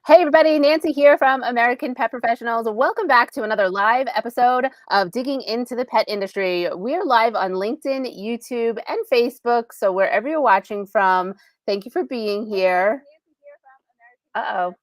Hey everybody, Nancy here from American Pet Professionals. Welcome back to another live episode of Digging into the Pet Industry. We're live on LinkedIn, YouTube, and Facebook. So wherever you're watching from, thank you for being here. Uh-oh.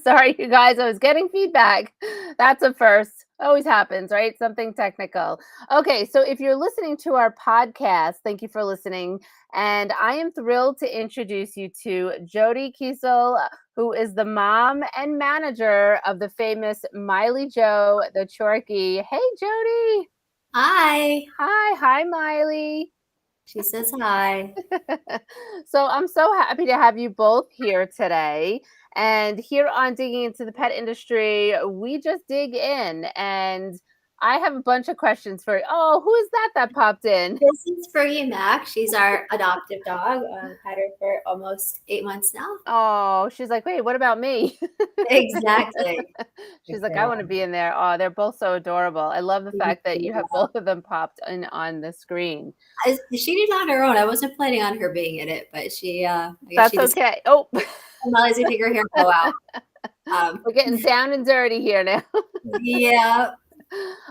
Sorry, you guys, I was getting feedback. That's a first. Always happens, right? Something technical. Okay, so if you're listening to our podcast, thank you for listening. And I am thrilled to introduce you to Jodie Keisel, who is the mom and manager of the famous Miley Jo, the Chorkie. Hey, Jodie. Hi. Hi, Miley. She says hi. So I'm so happy to have you both here today. And here on Digging into the Pet Industry, we just dig in. And I have a bunch of questions for you. Oh, who is that popped in? This is Fergie Mac. She's our adoptive dog. Had her for almost 8 months now. Oh, she's like, wait, what about me? Exactly. She's like, I want to be in there. Oh, they're both so adorable. I love the fact that you Yeah. have both of them popped in on the screen. She did on her own. I wasn't planning on her being in it, but I guess That's she decided okay. Oh, to take her hair go out. we're getting down and dirty here now. Yeah.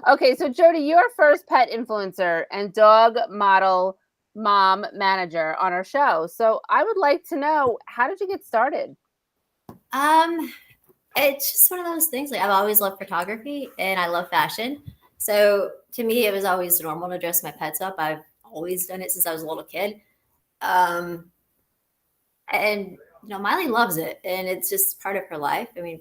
Okay, so Jodie, you're first pet influencer and dog model mom manager on our show. So I would like to know, how did you get started? It's just one of those things. Like I've always loved photography and I love fashion. So to me, it was always normal to dress my pets up. I've always done it since I was a little kid. Um, and Miley loves it, and it's just part of her life. I mean,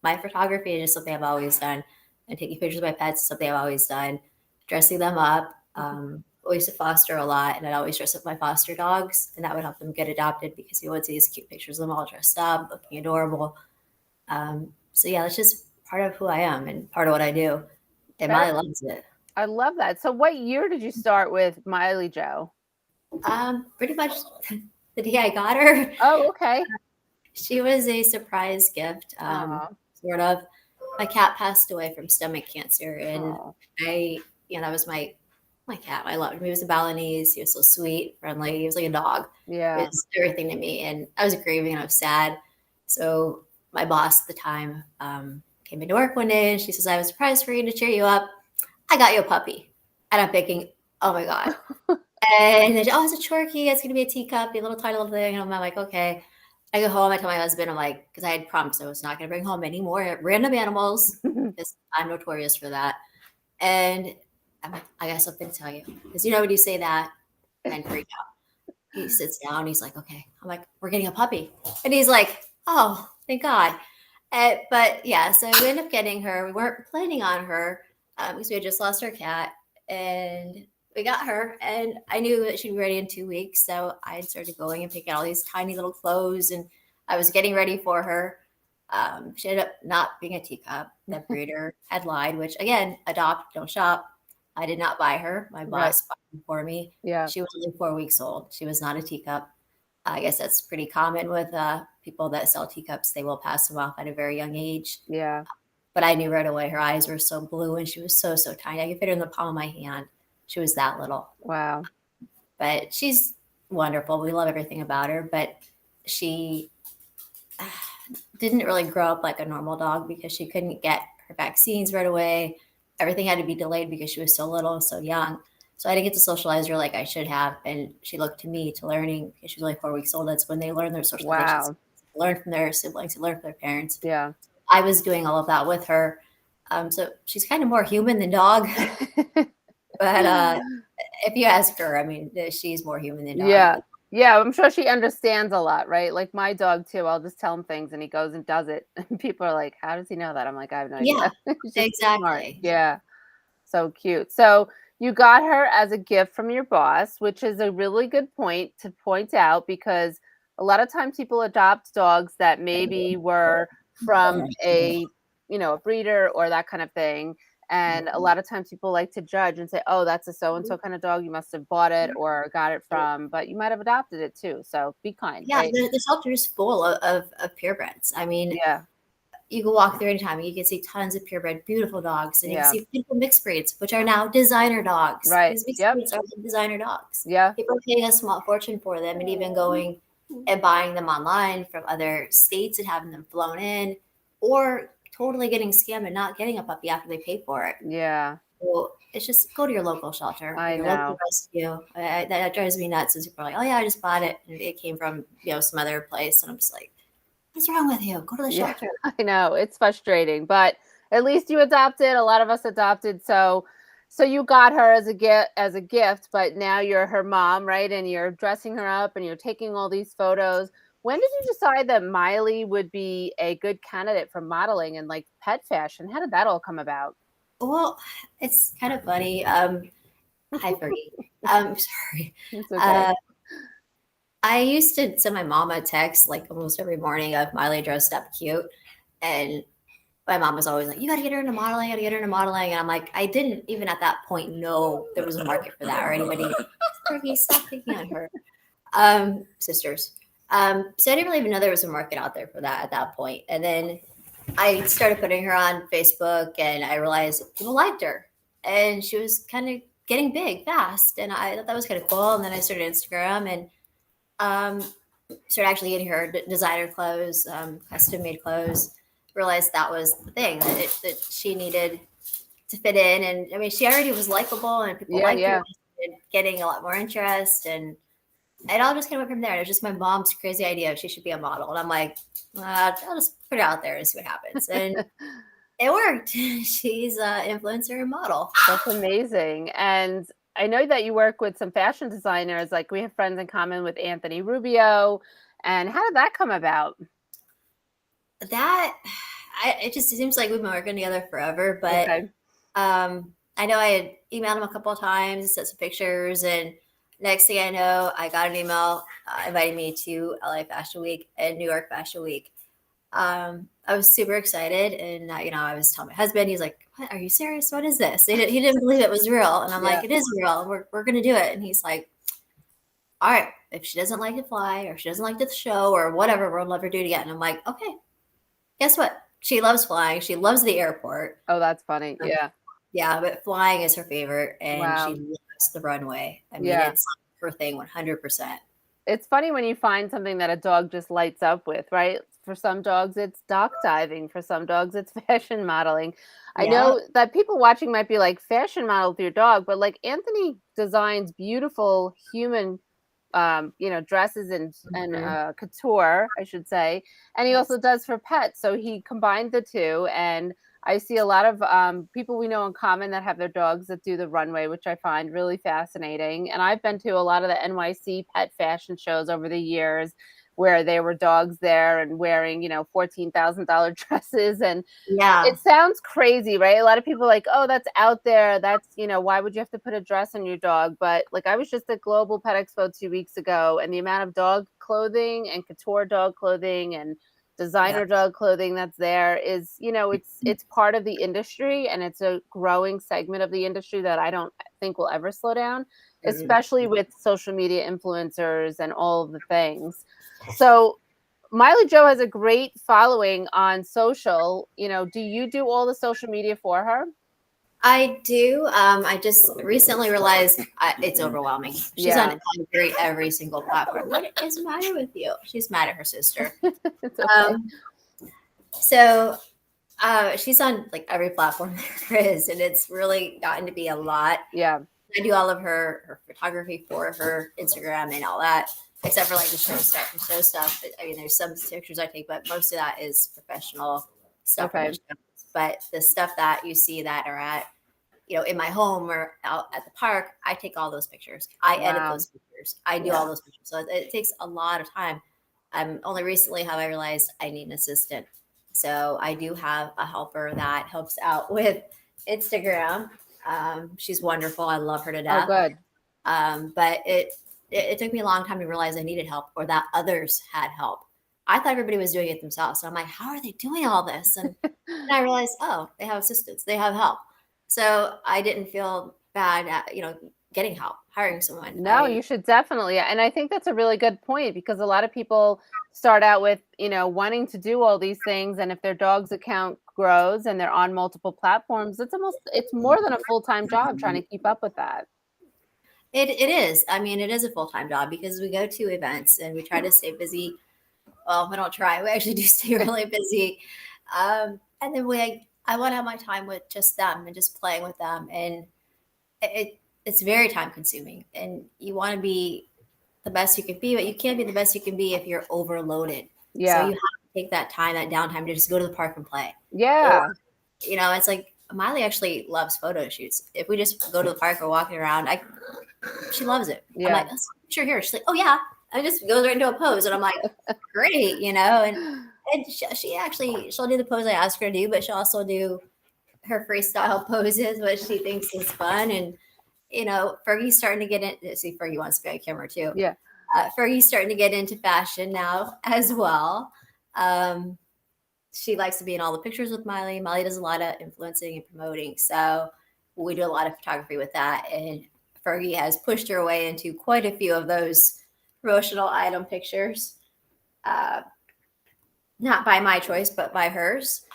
my photography is just something I've always done, and taking pictures of my pets is something I've always done. Dressing them up. I used to foster a lot, and I'd always dress up my foster dogs, and that would help them get adopted because you would see these cute pictures of them all dressed up, looking adorable. So yeah, that's just part of who I am and part of what I do. And Miley loves it. I love that. So what year did you start with Miley Jo? Pretty much the day I got her. Oh, okay. She was a surprise gift, Aw. sort of. My cat passed away from stomach cancer, and Aw. that was my cat. I loved him. He was a Balinese. He was so sweet, friendly. He was like a dog. Yeah. It was everything to me, and I was grieving and I was sad. So my boss at the time came into work one day, and she says, "I have a surprise for you to cheer you up. I got you a puppy." And I'm thinking, "Oh my god." And then, oh, it's a Chorkie. It's gonna be a teacup, a little tiny little thing. And I'm like, okay. I go home. I tell my husband, I'm like, because I had promised I was not gonna bring home any more random animals. Because I'm notorious for that. And I'm like, I got something to tell you. Because when you say that, men freak out. He sits down. He's like, okay. I'm like, we're getting a puppy. And he's like, oh, thank God. But yeah, so we ended up getting her. We weren't planning on her because we had just lost our cat. And we got her, and I knew that she'd be ready in 2 weeks. So I started going and picking out all these tiny little clothes, and I was getting ready for her. She ended up not being a teacup. That breeder had lied, which again, adopt, don't shop. I did not buy her. My boss bought her for me. Yeah. She was only 4 weeks old. She was not a teacup. I guess that's pretty common with people that sell teacups. They will pass them off at a very young age. Yeah. But I knew right away her eyes were so blue, and she was so, so tiny. I could fit her in the palm of my hand. She was that little. Wow. But she's wonderful. We love everything about her. But she didn't really grow up like a normal dog because she couldn't get her vaccines right away. Everything had to be delayed because she was so little, so young. So I didn't get to socialize her like I should have. And she looked to me to learning because she was only 4 weeks old. That's when they learn their socialization. Wow. Learn from their siblings, learn from their parents. Yeah. I was doing all of that with her. So she's kind of more human than dog. But if you ask her, I mean, she's more human than dog. Yeah. Yeah, I'm sure she understands a lot, right? Like my dog too. I'll just tell him things and he goes and does it. And people are like, "How does he know that?" I'm like, "I have no Yeah, idea." She's smart. exactly. Yeah. So cute. So you got her as a gift from your boss, which is a really good point to point out because a lot of times people adopt dogs that maybe were from a breeder or that kind of thing. And a lot of times people like to judge and say, oh, that's a so and so kind of dog. You must have bought it or got it from, but you might have adopted it too. So be kind, Yeah, right? the shelter is full of purebreds. I mean, Yeah. you can walk through anytime. You can see tons of purebred, beautiful dogs, and you can Yeah. see beautiful mixed breeds, which are now designer dogs. Right. These mixed Yep. breeds are designer dogs. Yeah. People are paying a small fortune for them, and even going and buying them online from other states and having them flown in, or totally getting scammed and not getting a puppy after they pay for it. Yeah. So it's just go to your local shelter, I your know. local rescue. That drives me nuts. Is people are like, oh yeah, I just bought it, and it came from some other place, and I'm just like, what's wrong with you? Go to the Yeah, shelter. I know. It's frustrating, but at least you adopted. A lot of us adopted. So you got her as a gift, but now you're her mom, right? And you're dressing her up and you're taking all these photos. When did you decide that Miley would be a good candidate for modeling and like pet fashion? How did that all come about? Well, it's kind of funny. Hi, Fergie. Sorry. It's okay. I used to send my mom a text like almost every morning of Miley dressed up cute. And my mom was always like, you got to get her into modeling, you got to get her into modeling. And I'm like, I didn't even at that point know there was a market for that or anybody. Fergie, stop picking on her. Sisters. So I didn't really even know there was a market out there for that at that point. And then I started putting her on Facebook and I realized people liked her and she was kind of getting big fast. And I thought that was kind of cool. And then I started Instagram and started actually getting her designer clothes, custom made clothes. Realized that was the thing that she needed to fit in. And I mean, she already was likable and people liked her, and getting a lot more interest. And it all just came up from there. It was just my mom's crazy idea she should be a model. And I'm like, I'll just put it out there and see what happens. And it worked. She's an influencer and model. That's amazing. And I know that you work with some fashion designers. Like we have friends in common with Anthony Rubio. And how did that come about? It just seems like we've been working together forever. But Okay. I know I had emailed him a couple of times, sent some pictures, and next thing I know, I got an email inviting me to LA Fashion Week and New York Fashion Week. I was super excited, and I was telling my husband, he's like, "What? Are you serious? What is this?" He didn't believe it was real, and I'm like, "It is real. We're gonna do it." And he's like, "All right, if she doesn't like to fly, or if she doesn't like the show, or whatever, we'll never do it again." And I'm like, "Okay." Guess what? She loves flying. She loves the airport. Oh, that's funny. Yeah. Yeah, but flying is her favorite, and she Wow. loves the runway. I mean, Yeah. it's her thing 100%. It's funny when you find something that a dog just lights up with, right? For some dogs, it's dock diving. For some dogs, it's fashion modeling. I Yeah, know that people watching might be like, fashion model with your dog, but like Anthony designs beautiful human, dresses and mhm, couture, I should say. And he yes. also does for pets. So he combined the two. And I see a lot of people we know in common that have their dogs that do the runway, which I find really fascinating. And I've been to a lot of the NYC pet fashion shows over the years where there were dogs there and wearing, $14,000 dresses. And Yeah. it sounds crazy, right? A lot of people are like, oh, that's out there. That's, why would you have to put a dress on your dog? But like, I was just at Global Pet Expo 2 weeks ago, and the amount of dog clothing and couture dog clothing and Yeah. designer dog clothing that's there is, it's part of the industry, and it's a growing segment of the industry that I don't think will ever slow down, Mhm. especially with social media influencers and all of the things. So Miley Jo has a great following on social. Do you do all the social media for her? I do. I just recently realized it's overwhelming. She's on Yeah. every single platform. What is the matter with you? She's mad at her sister. It's okay. Um, so she's on like every platform there is, and it's really gotten to be a lot. Yeah. I do all of her photography for her Instagram and all that, except for like the show stuff and show stuff. But, I mean, there's some pictures I take, but most of that is professional stuff from the Okay. shows. But the stuff that you see that are at, in my home or out at the park, I take all those pictures. I edit Wow. those pictures. I do all those pictures. So it takes a lot of time. Only recently have I realized I need an assistant. So I do have a helper that helps out with Instagram. She's wonderful. I love her to Oh, death. good. But it took me a long time to realize I needed help or that others had help. I thought everybody was doing it themselves. So I'm like, how are they doing all this? And I realized, oh, they have assistants, they have help. So I didn't feel bad at, getting help, hiring someone. No, you should definitely. And I think that's a really good point because a lot of people start out with, wanting to do all these things, and if their dog's account grows and they're on multiple platforms, it's more than a full-time job trying to keep up with that. It is. I mean, it is a full-time job because we go to events and we try to stay busy. Well, we don't try. We actually do stay really busy. And then I want to have my time with just them and just playing with them. And it's very time consuming. And you want to be the best you can be, but you can't be the best you can be if you're overloaded. So Yeah. you have to take that time, that downtime to just go to the park and play. Yeah. Or, it's like Miley actually loves photo shoots. If we just go to the park or walking around, she loves it. Yeah. I'm like, let's picture here. She's like, oh yeah. And just goes right into a pose. And I'm like, great, and she'll do the pose I ask her to do, but she'll also do her freestyle poses, which she thinks is fun. And, Fergie's starting to get in. See, Fergie wants to be on camera too. Yeah. Fergie's starting to get into fashion now as well. She likes to be in all the pictures with Miley. Miley does a lot of influencing and promoting. So we do a lot of photography with that. And Fergie has pushed her way into quite a few of those promotional item pictures. Not by my choice, but by hers.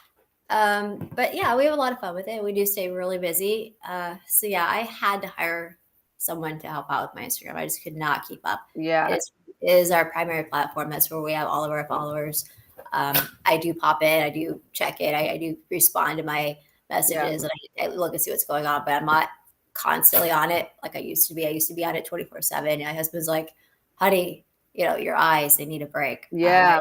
But yeah, we have a lot of fun with it. We do stay really busy. So yeah, I had to hire someone to help out with my Instagram. I just could not keep up. Yeah. It is our primary platform. That's where we have all of our followers. I do pop in, I do check it, I do respond to my messages, and I look and see what's going on, but I'm not constantly on it like I used to be. I used to be on it 24/7. My husband's like, honey, your eyes, they need a break. Yeah.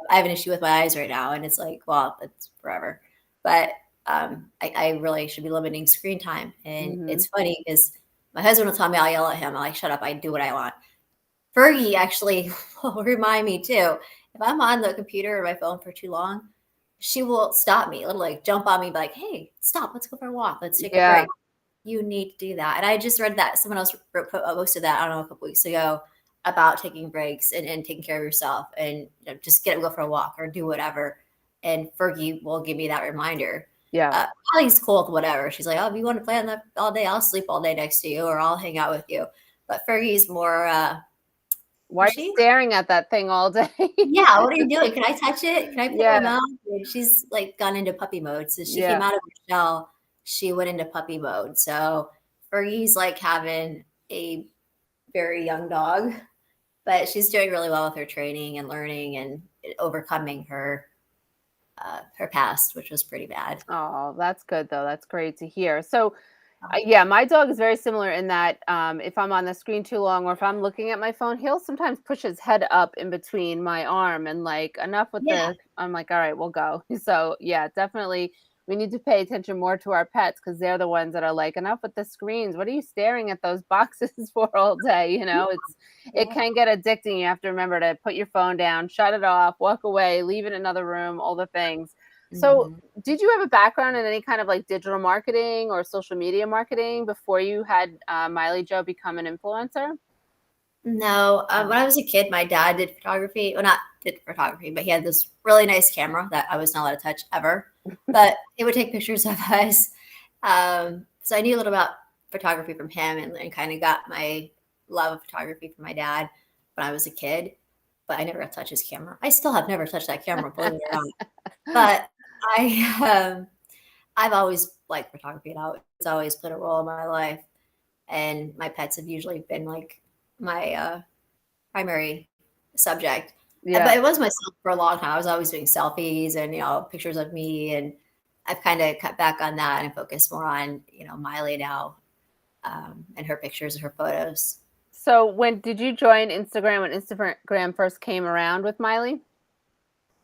I have an issue with my eyes right now, and it's like, well, it's forever. But I really should be limiting screen time. And it's funny because my husband will tell me I'll yell at him. I'm like, shut up, I do what I want. Fergie actually will remind me too. If I'm on the computer or my phone for too long, she will stop me. It'll like jump on me, be like, hey, stop, let's go for a walk. Let's take a break. You need to do that. And I just read that someone else posted that, I don't know, a couple weeks ago about taking breaks and taking care of yourself and just go for a walk or do whatever. And Fergie will give me that reminder. Yeah. Allie's cool with whatever. She's like, oh, if you want to play on that all day, I'll sleep all day next to you or I'll hang out with you. But Fergie's more why are you staring at that thing all day? Yeah, what are you doing? Can I touch it? Can I put my mouth? And she's like gone into puppy mode. So she came out of her shell. She went into puppy mode. So Fergie's like having a very young dog, but she's doing really well with her training and learning and overcoming her past, which was pretty bad. Oh, that's good though. That's great to hear. So yeah, my dog is very similar in that if I'm on the screen too long or if I'm looking at my phone, he'll sometimes push his head up in between my arm and like enough with I'm like, all right, we'll go. So yeah, definitely we need to pay attention more to our pets because they're the ones that are like, enough with the screens. What are you staring at those boxes for all day? It can get addicting. You have to remember to put your phone down, shut it off, walk away, leave it in another room, all the things. So did you have a background in any kind of like digital marketing or social media marketing before you had Miley Jo become an influencer? No. When I was a kid, my dad did photography. Well, not did photography, but he had this really nice camera that I was not allowed to touch ever. But he would take pictures of us. So I knew a little about photography from him and kind of got my love of photography from my dad when I was a kid. But I never got to touch his camera. I still have never touched that camera, believe it or not. But I've always liked photography, and it's always played a role in my life. And my pets have usually been like my primary subject. But it was myself for a long time. I was always doing selfies and pictures of me, and I've kind of cut back on that and focused more on Miley now and her pictures and her photos. So when did you join Instagram when Instagram first came around with Miley?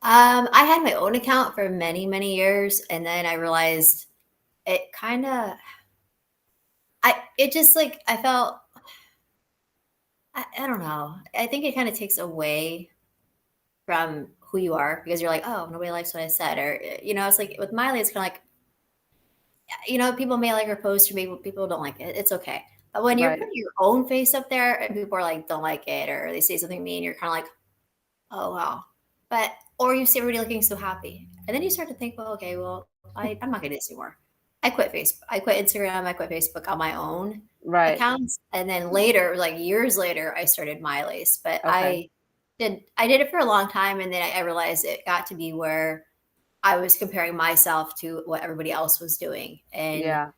I had my own account for many, many years, and then I realized it kind of, I felt, I don't know. I think it kind of takes away from who you are because you're like, oh, nobody likes what I said. Or, it's like with Miley, it's kind of like, people may like her post or maybe people don't like it. It's okay. But when you're putting your own face up there and people are like, don't like it, or they say something mean, you're kind of like, oh, wow. Or you see everybody looking so happy. And then you start to think, well, okay, well, I'm not going to do this anymore. I quit Facebook. I quit Instagram. I quit Facebook on my own accounts. And then later, like years later, I started Miley's. But I did it for a long time, and then I realized it got to be where I was comparing myself to what everybody else was doing, and Yeah.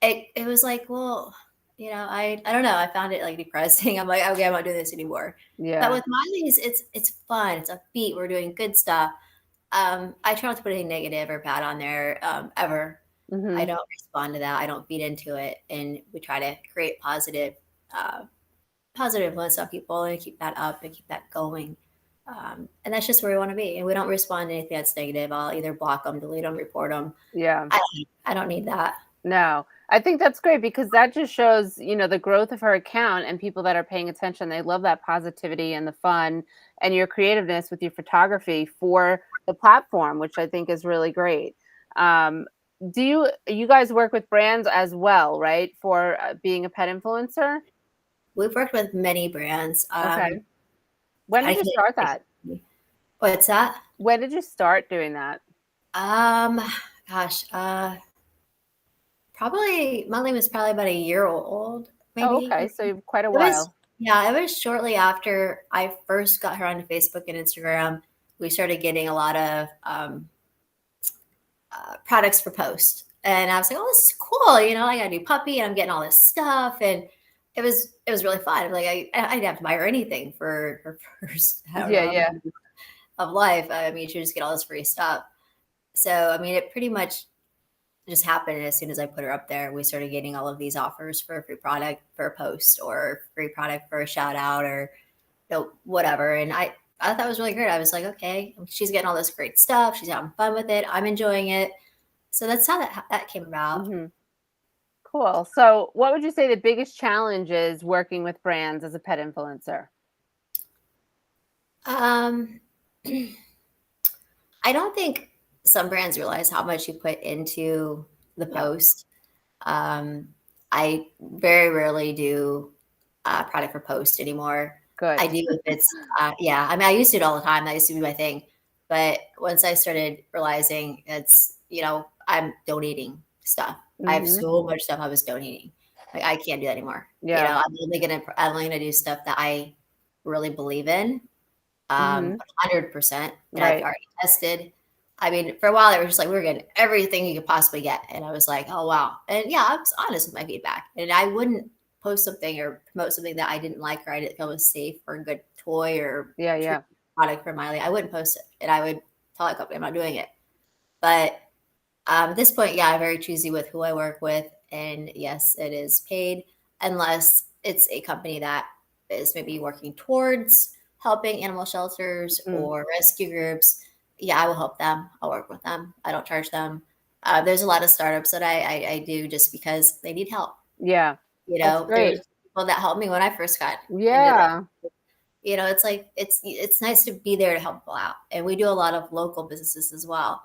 it was like, well, I don't know. I found it like depressing. I'm like, okay, I'm not doing this anymore. But Yeah. with Miley's, it's fun. It's upbeat. We're doing good stuff. I try not to put anything negative or bad on there ever. I Hmm. don't respond to that. I don't feed into it, and we try to create uh, positive influence on people and keep that up and keep that going. And that's just where we want to be. And we don't respond to anything that's negative. I'll either block them, delete them, report them. Yeah. I don't need that. No, I think that's great because that just shows, the growth of her account and people that are paying attention. They love that positivity and the fun and your creativeness with your photography for the platform, which I think is really great. Um, do you guys work with brands as well, right? For being a pet influencer? We've worked with many brands. Okay. When I did you start that? can't. What's that? When did you start doing that? Um, gosh, probably Monthly was probably about a year old, Oh, maybe. okay. So you've quite a It was while. yeah, it was shortly after I first got her onto Facebook and Instagram. We started getting a lot of products for post, and I was like, "Oh, this is cool!" I got a new puppy, and I'm getting all this stuff, and it was really fun. Like I didn't have to buy her anything for her first, I don't know, Yeah, how many yeah. years of life. I mean, she just get all this free stuff. So I mean, it pretty much just happened as soon as I put her up there. We started getting all of these offers for a free product for a post or free product for a shout out or whatever. And I thought that was really great. I was like, okay, she's getting all this great stuff. She's having fun with it. I'm enjoying it. So that's how that came about. Hmm. Cool. So, what would you say the biggest challenge is working with brands as a pet influencer? Um, I don't think some brands realize how much you put into the Yeah, post. Um, I very rarely do product for post anymore. I good. do if it's yeah. I mean, I used to do it all the time. That used to be my thing. But once I started realizing I'm donating stuff. I have Hmm. so much stuff I was donating. Like I can't do that anymore. Yeah. I'm only gonna do stuff that I really believe in, Hmm. 100%, and I've Right. already tested. I mean, for a while, they were just like, we were getting everything you could possibly get. And I was like, oh, wow. And yeah, I was honest with my feedback. And I wouldn't post something or promote something that I didn't like or I didn't feel was safe or a good toy or Yeah, treat yeah. product for Miley. I wouldn't post it. And I would tell that company I'm not doing it. But at this point, yeah, I'm very choosy with who I work with. And yes, it is paid unless it's a company that is maybe working towards helping animal shelters Mm. or rescue groups. Yeah, I will help them. I'll work with them. I don't charge them. There's a lot of startups that I do just because they need help. Yeah. That's There's great. people that helped me when I first got into this. Yeah. It's like it's nice to be there to help people out, and we do a lot of local businesses as well.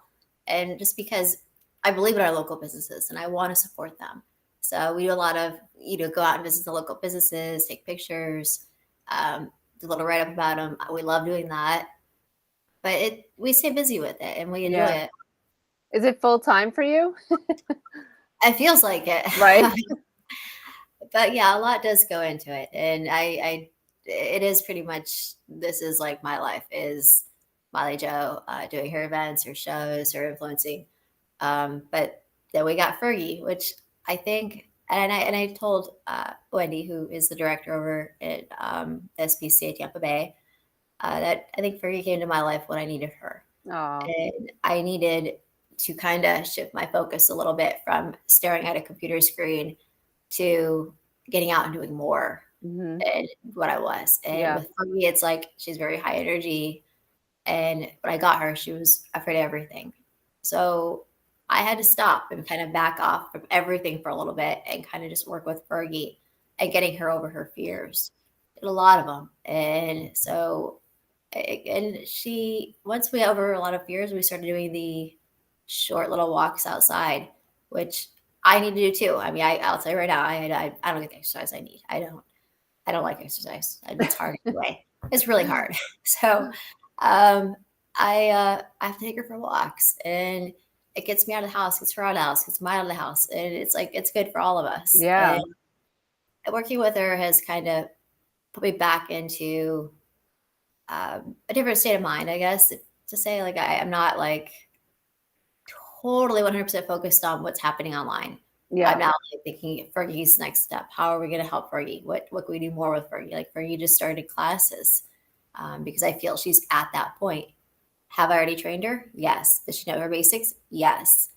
And just because I believe in our local businesses and I want to support them, so we do a lot of go out and visit the local businesses, take pictures, do a little write up about them. We love doing that, but we stay busy with it and we enjoy Yeah. it. Is it full time for you? It feels like it. Right. But yeah, a lot does go into it, and it is pretty much this is like my life is Miley Jo doing her events, her shows, her influencing. But then we got Fergie, which I think, and I told Wendy, who is the director over at SPCA Tampa Bay, that I think Fergie came to my life when I needed her, Oh. and I needed to kind of shift my focus a little bit from staring at a computer screen to getting out and doing more Hmm. than what I was. And Yeah. with me, it's like she's very high energy. And when I got her, she was afraid of everything. So I had to stop and kind of back off from everything for a little bit and kind of just work with Fergie and getting her over her fears. Did a lot of them. And so, and once we got over a lot of fears, we started doing the short little walks outside, which I need to do too. I mean, I'll tell you right now, I don't get the exercise I need. I don't like exercise. It's hard anyway. It's really hard. So, um, I have to take her for walks, and it gets me out of the house, gets her out of the house, gets me out of the house, and it's like it's good for all of us. Yeah. And working with her has kind of put me back into a different state of mind, I guess, to say like I'm not like totally 100% focused on what's happening online. Yeah. I'm now like thinking Fergie's next step. How are we going to help Fergie? What can we do more with Fergie? Like Fergie just started classes because I feel she's at that point. Have I already trained her? Yes. Does she know her basics? Yes.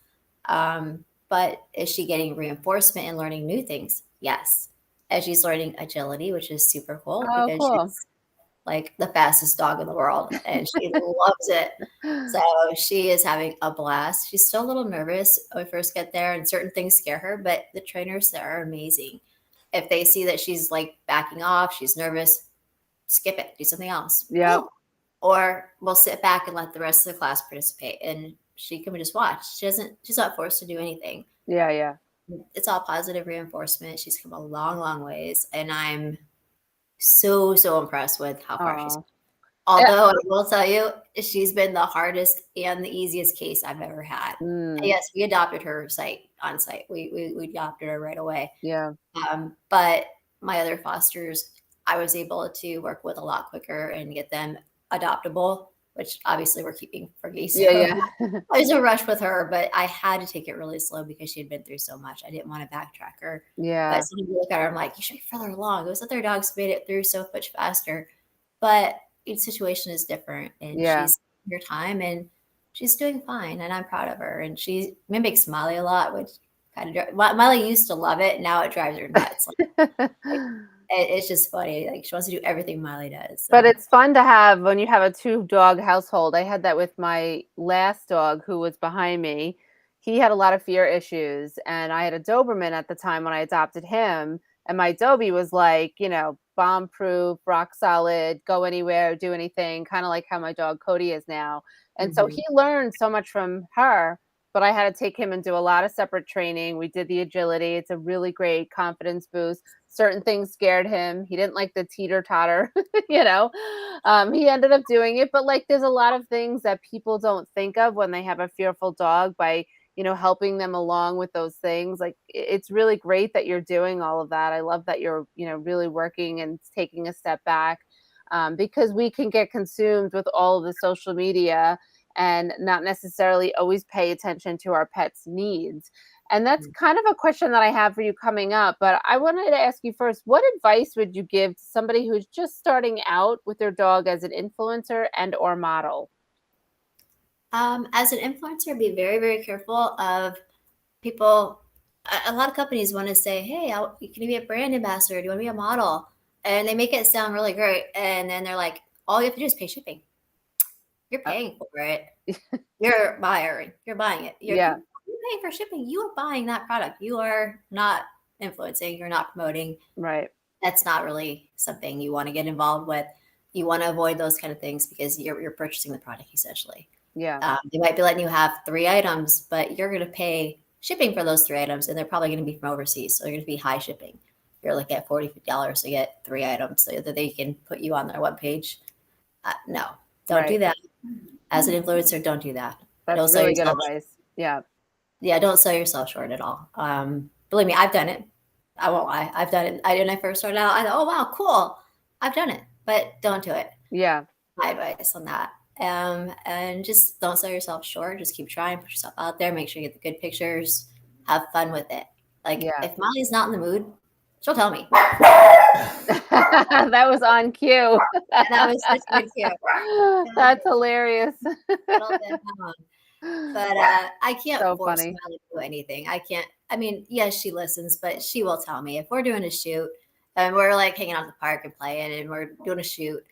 But is she getting reinforcement and learning new things? Yes. And she's learning agility, which is super cool Oh, because cool. she's like the fastest dog in the world and she loves it. So she is having a blast. She's still a little nervous when we first get there and certain things scare her, but the trainers there are amazing. If they see that she's like backing off, she's nervous, skip it, do something else. Yeah. Or we'll sit back and let the rest of the class participate and she can just watch. She's not forced to do anything. Yeah. Yeah. It's all positive reinforcement. She's come a long, long ways. And I'm so impressed with how far she's come. Although I will tell you, she's been the hardest and the easiest case I've ever had. Yes, we adopted her on site. We adopted her right away. Yeah. But my other fosters, I was able to work with a lot quicker and get them adoptable, which obviously we're keeping Fergie. So Yeah. I was a rush with her, but I had to take it really slow because she had been through so much. I didn't want to backtrack her. Yeah. But sometimes you look at her, I'm like, you should be further along. Those other dogs made it through so much faster. But each situation is different and she's her time and she's doing fine and I'm proud of her. And she mimics Miley a lot, which kind of Miley used to love it. Now it drives her nuts. It's just funny. Like she wants to do everything Miley does. So. But it's fun to have when you have a 2-dog household. I had that with my last dog who was behind me. He had a lot of fear issues and I had a Doberman at the time when I adopted him. And my Dobie was like, bomb proof, rock solid, go anywhere, do anything, kind of like how my dog Cody is now. And so he learned so much from her, but I had to take him and do a lot of separate training. We did the agility. It's a really great confidence boost. Certain things scared him. He didn't like the teeter totter, he ended up doing it. But like, there's a lot of things that people don't think of when they have a fearful dog by helping them along with those things. Like it's really great that you're doing all of that. I love that you're, really working and taking a step back because we can get consumed with all of the social media and not necessarily always pay attention to our pets' needs. And that's kind of a question that I have for you coming up. But I wanted to ask you first, what advice would you give to somebody who's just starting out with their dog as an influencer and or model? As an influencer, be very, very careful of people. A lot of companies want to say, hey, can you be a brand ambassador? Do you want to be a model? And they make it sound really great. And then they're like, all you have to do is pay shipping. You're paying for it. You're a buyer. You're buying it. You're paying for shipping. You are buying that product. You are not influencing. You're not promoting. Right. That's not really something you want to get involved with. You want to avoid those kind of things because you're purchasing the product essentially. Yeah. They might be letting you have 3 items, but you're going to pay shipping for those 3 items, and they're probably going to be from overseas. So they're going to be high shipping. You're looking at $40, $50 to get 3 items so that they can put you on their webpage. No, don't do that. As an influencer, don't do that. That's really good advice. Yeah. Yeah, don't sell yourself short at all. Believe me, I've done it. I won't lie. I've done it. When I first started out, I thought, oh, wow, cool. I've done it. But don't do it. Yeah. My advice on that. And just don't sell yourself short. Just keep trying, put yourself out there, make sure you get the good pictures, have fun with it. Like if Molly's not in the mood, she'll tell me. That was on cue. That was such a good cue. That's hilarious. But I can't force Molly to do anything. I can't. I mean, yes, she listens, but she will tell me if we're doing a shoot and we're like hanging out at the park and playing and we're doing a shoot.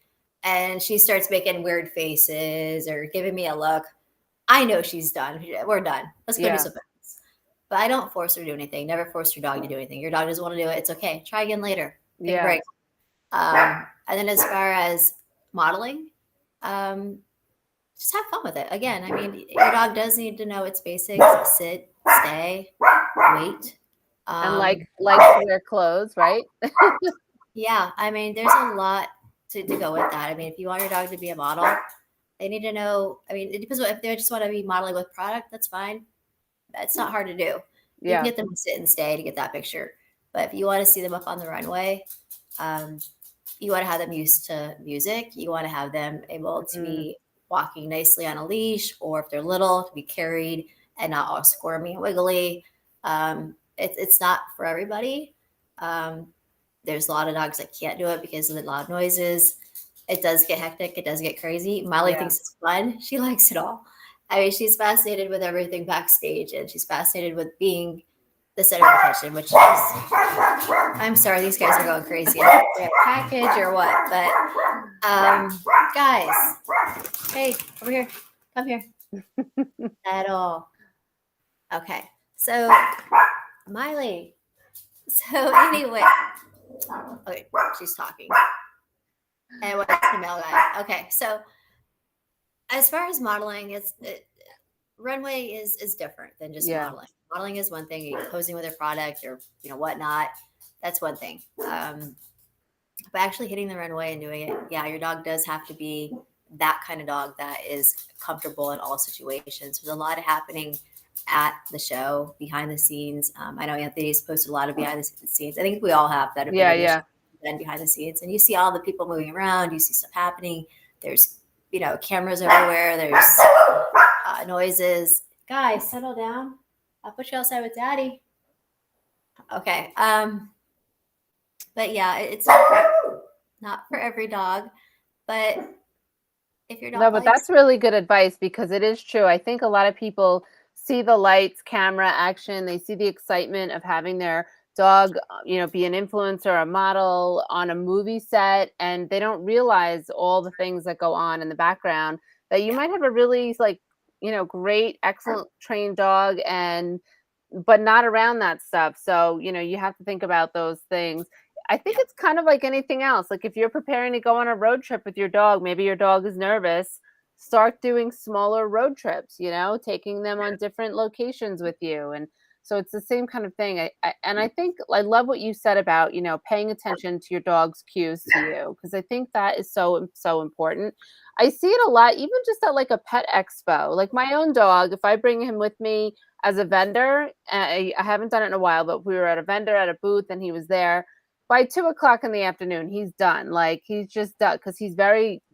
And she starts making weird faces or giving me a look. I know she's done. We're done. Let's go do something else. But I don't force her to do anything. Never force your dog to do anything. Your dog doesn't want to do it. It's okay. Try again later. Take a break. And then as far as modeling, just have fun with it. Again, I mean, your dog does need to know its basics. Sit, stay, wait. And like to wear clothes, right? Yeah. I mean, there's a lot to go with that. I mean, if you want your dog to be a model, they need to know. I mean, it depends. If they just want to be modeling with product, that's fine. It's not hard to do. You can get them to sit and stay to get that picture. But if you want to see them up on the runway, you want to have them used to music. You want to have them able to be walking nicely on a leash, or if they're little, to be carried and not all squirmy and wiggly. It's not for everybody. There's a lot of dogs that can't do it because of the loud noises. It does get hectic. It does get crazy. Miley thinks it's fun. She likes it all. I mean, she's fascinated with everything backstage, and she's fascinated with being the center of attention, which is, I'm sorry, these guys are going crazy. I don't know if they have a package or what, but guys, hey, over here, come here. At all. Okay, so Miley. So anyway, okay, she's talking. And what's the male guy? Okay, so as far as modeling, runway is different than just modeling. Modeling is one thing. You're posing with a product or whatnot. That's one thing. But actually hitting the runway and doing it, your dog does have to be that kind of dog that is comfortable in all situations. There's a lot happening at the show, behind the scenes. I know Anthony's posted a lot of behind the scenes. I think we all have that. Then behind the scenes, and you see all the people moving around. You see stuff happening. There's cameras everywhere. There's noises. Guys, settle down. I'll put you outside with Daddy. Okay. But yeah, it's not for every dog. But if your dog No, but that's really good advice, because it is true. I think a lot of people see the lights, camera, action. They see the excitement of having their dog, be an influencer, a model on a movie set, and they don't realize all the things that go on in the background, that you might have a really great, excellent trained dog, but not around that stuff. So, you have to think about those things. I think it's kind of like anything else. Like if you're preparing to go on a road trip with your dog, maybe your dog is nervous, start doing smaller road trips, taking them on different locations with you. And so it's the same kind of thing. I think I love what you said about, paying attention to your dog's cues to you, because I think that is so, so important. I see it a lot, even just at like a pet expo. Like my own dog, if I bring him with me as a vendor, I haven't done it in a while, but we were at a vendor at a booth and he was there. By 2:00 in the afternoon, he's done. Like he's just done, because he's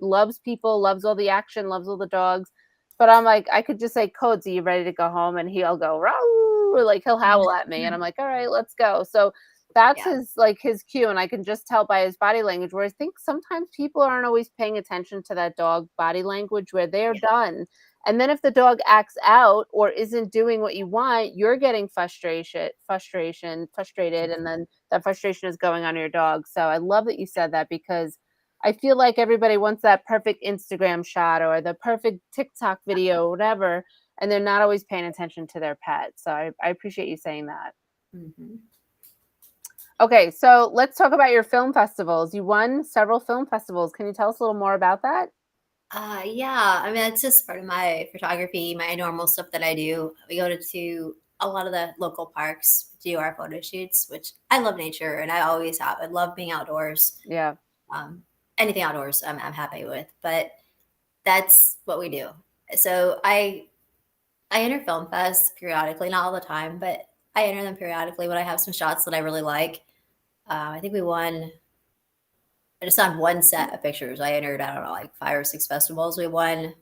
loves people, loves all the action, loves all the dogs. But I'm like, I could just say, Codes, are you ready to go home? And he'll go, row, or like he'll howl at me. And I'm like, all right, let's go. So that's his cue. And I can just tell by his body language, where I think sometimes people aren't always paying attention to that dog body language, where they're done. And then if the dog acts out or isn't doing what you want, you're getting frustrated, and then that frustration is going on your dog. So I love that you said that, because I feel like everybody wants that perfect Instagram shot or the perfect TikTok video or whatever, and they're not always paying attention to their pet. So I appreciate you saying that. Mm-hmm. Okay, so let's talk about your film festivals. You won several film festivals. Can you tell us a little more about that? Yeah, I mean, it's just part of my photography, my normal stuff that I do. We go to a lot of the local parks, do our photo shoots, which I love nature, and I always have. I love being outdoors. Yeah. Anything outdoors, I'm happy with, but that's what we do. So I enter film fest periodically, not all the time, but I enter them periodically when I have some shots that I really like. I think we won. Just on one set of pictures, I entered, I don't know, like 5 or 6 festivals. We won,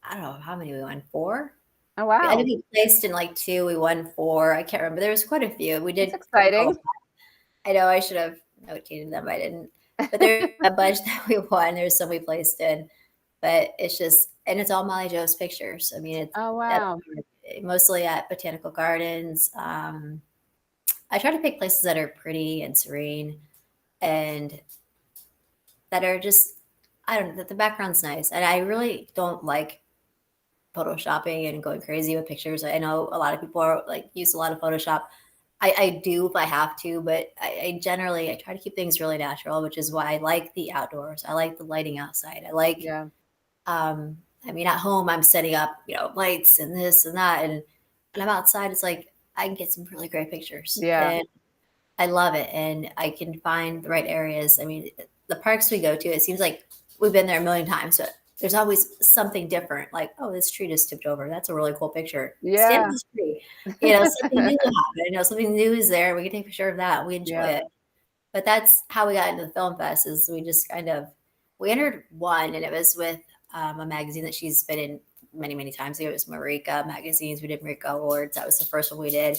I don't know how many we won, 4? Oh, wow. I think we placed in like 2. We won 4. I can't remember. There was quite a few. We did. That's exciting. I know I should have notated them. I didn't. But there's a bunch that we won. There's some we placed in. But it's just, and it's all Miley Jo's pictures. I mean, it's mostly at botanical gardens. I try to pick places that are pretty and serene, and that are just, I don't know, that the background's nice. And I really don't like photoshopping and going crazy with pictures. I know a lot of people are like use a lot of Photoshop. I do if I have to, but I generally, I try to keep things really natural, which is why I like the outdoors. I like the lighting outside. I like, I mean, at home, I'm setting up, lights and this and that. And I'm outside, it's like, I can get some really great pictures. Yeah. And I love it. And I can find the right areas. I mean, the parks we go to, it seems like we've been there a million times, but there's always something different. Like, oh, this tree just tipped over. That's a really cool picture. Yeah. Stand on this tree. Something new happened. Something new is there. We can take a picture of that. We enjoy it. But that's how we got into the film fest. Is we entered one, and it was with a magazine that she's been in many times. It was Marika magazines. We did Marika Awards. That was the first one we did,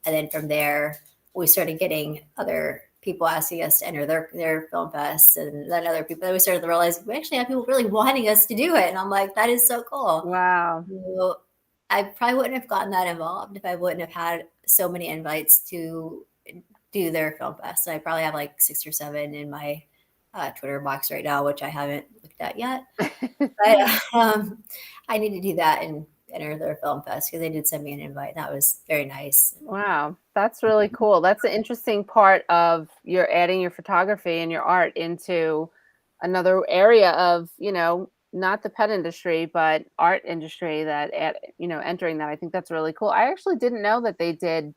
and then from there we started getting other people asking us to enter their film fest, and then other people. Then we started to realize we actually have people really wanting us to do it, and I'm like, that is so cool. Wow. So I probably wouldn't have gotten that involved if I wouldn't have had so many invites to do their film fest. I probably have like 6 or 7 in my Twitter box right now, which I haven't looked at yet. But I need to do that and enter their film fest because they did send me an invite. That was very nice. Wow, that's really cool. That's an interesting part of your adding your photography and your art into another area of, not the pet industry, but art industry entering that. I think that's really cool. I actually didn't know that they did.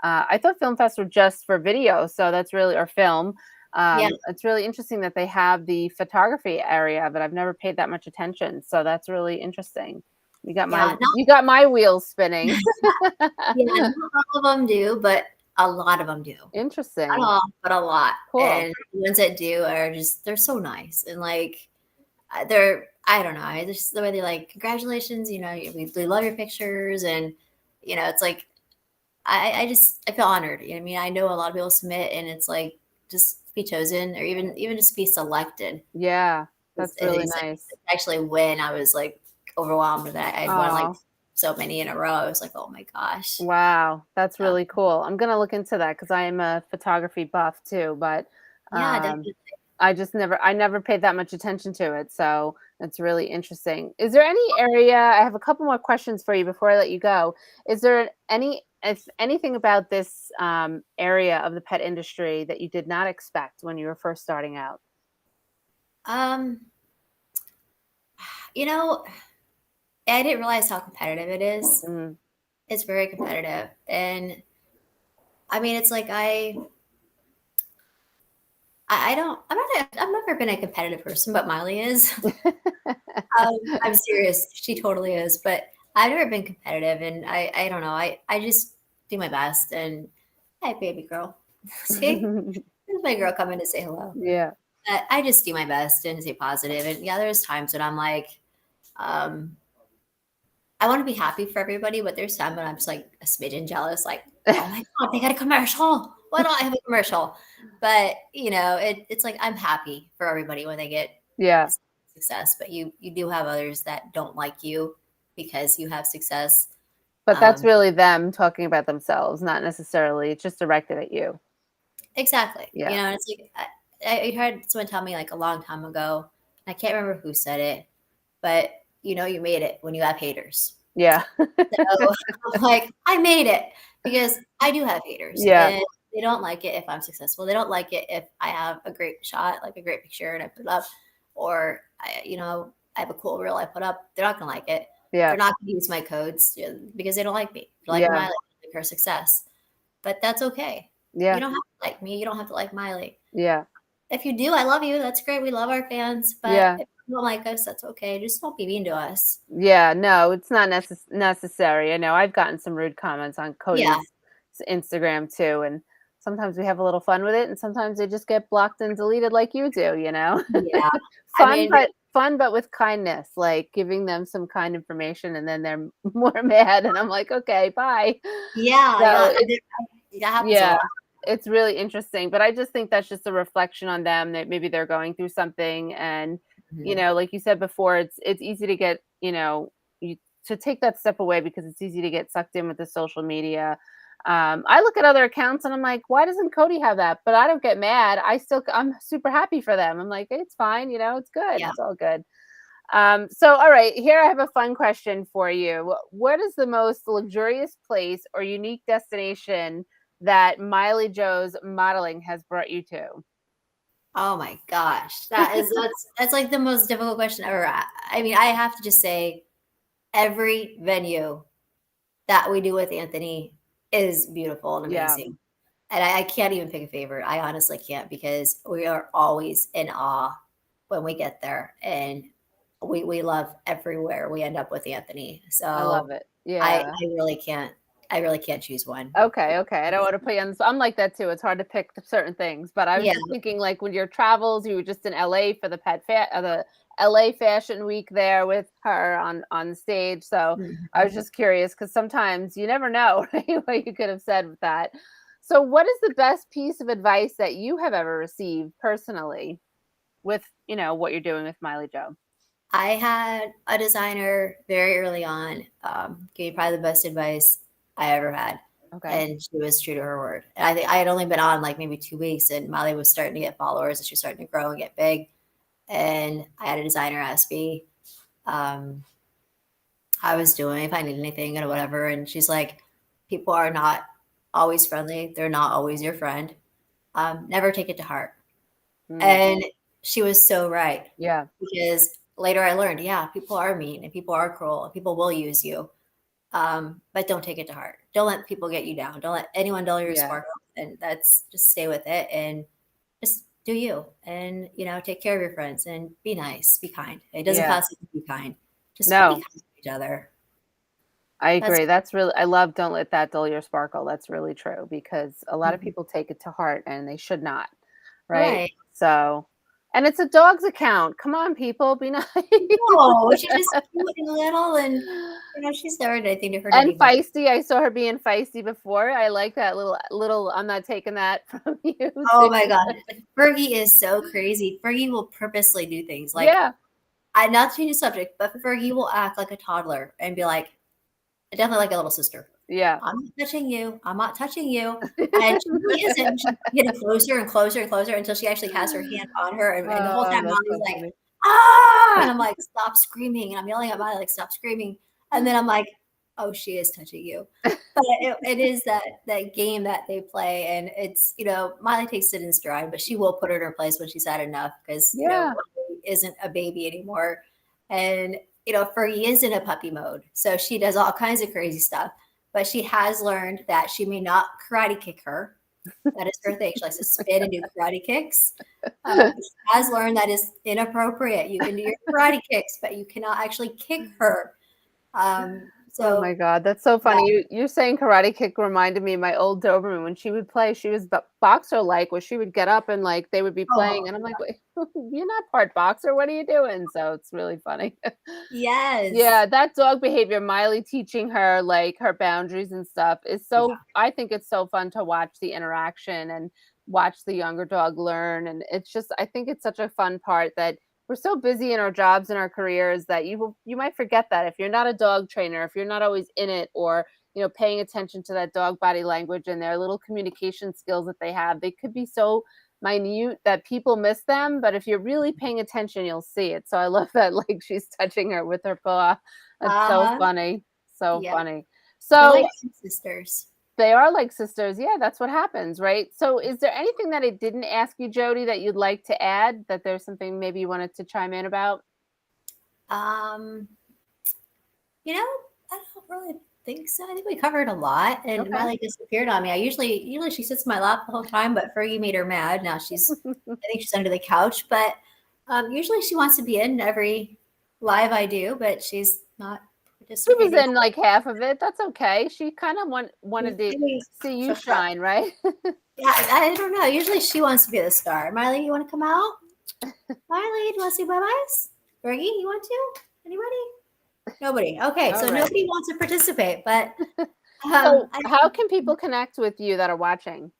I thought film fests were just for video, so that's really, or film. Yeah. It's really interesting that they have the photography area, but I've never paid that much attention. So that's really interesting. You got my wheels spinning. Yeah, not all of them do, but a lot of them do. Interesting. Not all, but a lot. Cool. And the ones that do are they're so nice. And like, I don't know, just the way they're like, congratulations, we love your pictures. And, it's like, I feel honored. I mean, I know a lot of people submit and it's like, just be chosen or even just be selected. Yeah, that's really nice. Like, actually win. I was like overwhelmed that I'd won like so many in a row. I was like, oh my gosh. Wow, that's really cool. I'm gonna look into that because I am a photography buff too, but yeah, definitely. I never paid that much attention to it. So it's really interesting. Is there any area, I have a couple more questions for you before I let you go. Is there anything about this area of the pet industry that you did not expect when you were first starting out? I didn't realize how competitive it is. Mm. It's very competitive. And I mean, it's like I've never been a competitive person, but Miley is. I'm serious. She totally is. But I've never been competitive. And I don't know. I just do my best. And hi, baby girl. See? There's my girl coming to say hello. Yeah. I just do my best and stay positive. And yeah, there's times when I'm like, I want to be happy for everybody, but there's times when I'm just like a smidgen jealous, like, oh my God, they got a commercial. Why don't I have a commercial? But it's like I'm happy for everybody when they get success. But you do have others that don't like you because you have success. But that's really them talking about themselves, not necessarily just directed at you. Exactly. Yeah. It's like I heard someone tell me like a long time ago, I can't remember who said it, but you made it when you have haters. Yeah. So I'm like, I made it because I do have haters. Yeah. And they don't like it if I'm successful. They don't like it if I have a great shot, like a great picture and I put it up, or I have a cool reel I put up. They're not gonna like it. Yeah. They're not gonna use my codes because they don't like me. They like Miley, like her success. But that's okay. Yeah. You don't have to like me. You don't have to like Miley. Yeah. If you do, I love you. That's great. We love our fans. But if you don't like us, that's okay. Just don't be mean to us. Yeah, no, it's not necessary. I know I've gotten some rude comments on Cody's Instagram too, and sometimes we have a little fun with it, and sometimes they just get blocked and deleted like you do, Yeah. Fun, but with kindness, like giving them some kind information, and then they're more mad, and I'm like, okay, bye. Yeah, it's really interesting, but I just think that's just a reflection on them that maybe they're going through something, and like you said before, it's easy to get to take that step away because it's easy to get sucked in with the social media. I look at other accounts and I'm like, why doesn't Cody have that? But I don't get mad. I'm super happy for them. I'm like, it's fine, it's good. Yeah. It's all good. So all right, here I have a fun question for you. What is the most luxurious place or unique destination that Miley Jo's modeling has brought you to? Oh my gosh. That's like the most difficult question ever. I mean, I have to just say every venue that we do with Anthony is beautiful and amazing. Yeah. And I can't even pick a favorite. I honestly can't because we are always in awe when we get there. And we love everywhere we end up with Anthony. So I love it. Yeah. I really can't. I really can't choose one. Okay, okay. I don't want to put you on I'm like that too. It's hard to pick certain things, but I was Yeah. just thinking like when your travels, you were just in LA for the LA Fashion Week there with her on stage. So I was Mhm. just curious because sometimes you never know right, what you could have said with that. So what is the best piece of advice that you have ever received personally with, what you're doing with Miley Jo? I had a designer very early on, gave me probably the best advice I ever had. Okay. And she was true to her word. And I think I had only been on like maybe 2 weeks, and Molly was starting to get followers and she was starting to grow and get big. And I had a designer ask me um, how I was doing, if I needed anything and whatever. And she's like, people are not always friendly. They're not always your friend. Never take it to heart. Mm, And she was so right, yeah. because later I learned, yeah, people are mean and people are cruel and people will use you. But don't take it to heart. Don't let people get you down. Don't let anyone dull your Yeah. sparkle. And that's just stay with it and just do you. And take care of your friends and be nice, be kind. It doesn't Yeah. cost you to be kind. Just be No. kind to each other. I That's agree. That's really I love "Don't let that dull your sparkle." That's really true because a lot of Mhm. people take it to heart and they should not, right? Right. So and it's a dog's account. Come on, people, be nice. No, she's just cute and little, and she's never done anything to hurt And anybody. feisty. I saw her being feisty before. I like that little I'm not taking that from you Oh too. my god, Fergie is so crazy. Fergie will purposely do things like, Yeah. I not to change the subject, but Fergie will act like a toddler and be like, definitely like a little sister. Yeah. I'm not touching you. I'm not touching you. And she really isn't. She's getting closer and closer and closer until she actually has her hand on her. And the whole Oh, time that's Molly's so like, funny. ah, and I'm like, stop screaming. And I'm yelling at Molly, like, stop screaming. And then I'm like, oh, she is touching you. But it is that game that they play. And it's, Molly takes it in stride, but she will put her in her place when she's had enough, because, Yeah. Molly isn't a baby anymore. And, Fergie is in a puppy mode. So she does all kinds of crazy stuff, but she has learned that she may not karate kick her. That is her thing. She likes to spin and do karate kicks. She has learned that is inappropriate. You can do your karate kicks, but you cannot actually kick her. Oh my So god, that's so yeah. funny. You saying karate kick reminded me of my old Doberman when she would play. She was boxer like, where she would get up and like they would be Oh playing, and I'm like, "Wait, you're not part boxer. What are you doing?" So it's really funny. yes. Yeah, that dog behavior, Miley teaching her like her boundaries and stuff is Yeah. so. I think it's so fun to watch the interaction and watch the younger dog learn, and it's just. I think it's such a fun part that we're so busy in our jobs and our careers that you might forget that if you're not a dog trainer, if you're not always in it, or paying attention to that dog body language and their little communication skills that they have, they could be so minute that people miss them, but if you're really paying attention, you'll see it. So I love that like she's touching her with her paw. That's so Uh-huh. funny. So Yeah. funny. They're So like sisters. they are like sisters. Yeah, that's what happens, right? So is there anything that I didn't ask you, Jody, that you'd like to add? That there's something maybe you wanted to chime in about? Um, I don't really think so. I think we covered a lot, and Okay. Miley disappeared on me. I usually she sits in my lap the whole time, but Fergie made her mad. Now I think she's under the couch, but usually she wants to be in every live I do, but she's not She was participating. in like half of it. That's okay. She kind of wanted to Maybe see you she'll come. shine, right? Yeah, I don't know. Usually she wants to be the star. Miley, you want to come out? Miley, do you want to say bye byes? Fergie, you want to? Anybody? Nobody. Okay, All so right. nobody wants to participate, but So I how can people connect with you that are watching?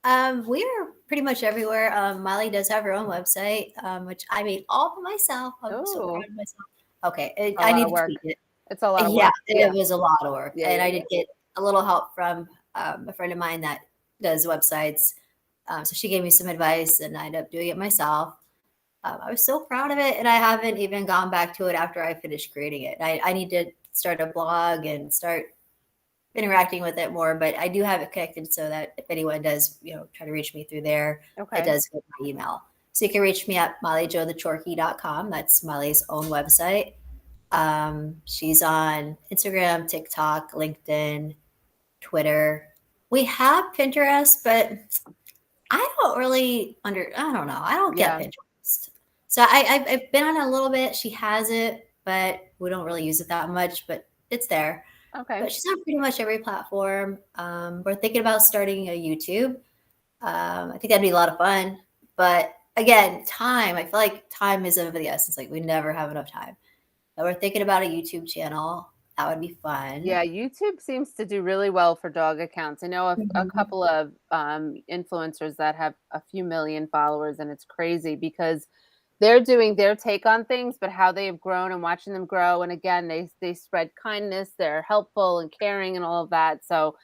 we're pretty much everywhere. Miley does have her own website, which I made all for myself. I'm so proud Oh, of myself. Okay, a I lot need of to work. tweak it. It's a lot of Yeah, work. it Yeah. was a lot of work, Yeah, and yeah, I yeah. did get a little help from a friend of mine that does websites. So she gave me some advice, and I ended up doing it myself. I was so proud of it, and I haven't even gone back to it after I finished creating it. I need to start a blog and start interacting with it more, but I do have it connected so that if anyone does, try to reach me through there, it Okay. does go to my email. So you can reach me at MollyJoTheChorkie.com. That's Molly's own website. She's on Instagram, TikTok, LinkedIn, Twitter. We have Pinterest, but I don't know. I don't get Yeah. Pinterest. So I've been on it a little bit. She has it, but we don't really use it that much, but it's there. Okay. but she's on pretty much every platform. We're thinking about starting a YouTube. I think that'd be a lot of fun. But again, time, I feel like time is of the essence. Like we never have enough time. But we're thinking about a YouTube channel. That would be fun. Yeah, YouTube seems to do really well for dog accounts. I know a Mhm. couple of influencers that have a few million followers, and it's crazy because they're doing their take on things, but how they have grown and watching them grow. And again, they spread kindness. They're helpful and caring and all of that. So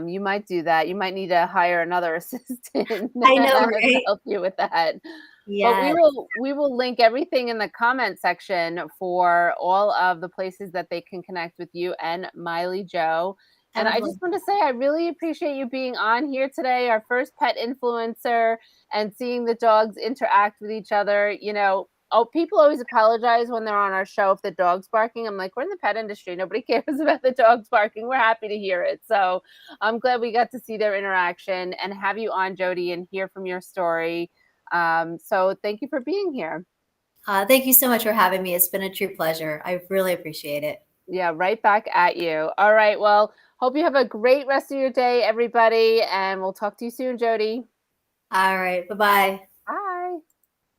you might do that. You might need to hire another assistant I know, to right? help you with that. But Yeah, we will link everything in the comment section for all of the places that they can connect with you and Miley Jo. And I just definitely. want to say I really appreciate you being on here today, our first pet influencer, and seeing the dogs interact with each other. You know, oh, people always apologize when they're on our show if the dog's barking. I'm like, we're in the pet industry. Nobody cares about the dogs barking. We're happy to hear it. So I'm glad we got to see their interaction and have you on, Jodie, and hear from your story. So thank you for being here. Thank you so much for having me. It's been a true pleasure. I really appreciate it. Yeah, right back at you. All right. Well, hope you have a great rest of your day, everybody. And we'll talk to you soon, Jodie. All right. Bye bye.